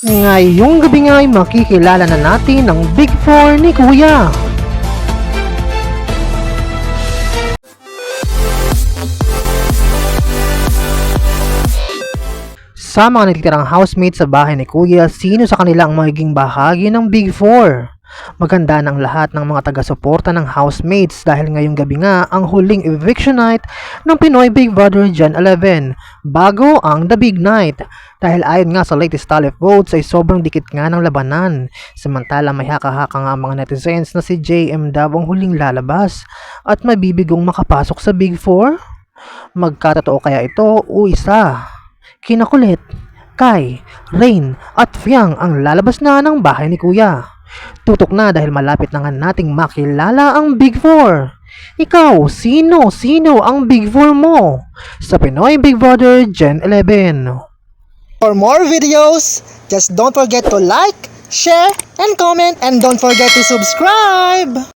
Ngayong gabi nga ay makikilala na natin ang Big 4 ni Kuya. Sa mga natitirang housemates sa bahay ni Kuya, sino sa kanila ang magiging bahagi ng Big 4? Maganda ng lahat ng mga taga-suporta ng housemates dahil ngayong gabi nga ang huling eviction night ng Pinoy Big Brother Gen 11 bago ang The Big Night. Dahil ayon nga sa latest tally of votes ay sobrang dikit nga ng labanan. Samantala may haka-haka nga ang mga netizens na si JM daw ang huling lalabas at mabibigong makapasok sa Big 4? Magkatotoo kaya ito o isa? Kinakulit, Kai, Rain at Fiang ang lalabas na ng bahay ni Kuya. Tutok na dahil malapit na nga nating makilala ang Big 4. Ikaw, sino ang Big 4 mo sa Pinoy Big Brother Gen 11? For more videos, just don't forget to like, share, and comment, and don't forget to subscribe!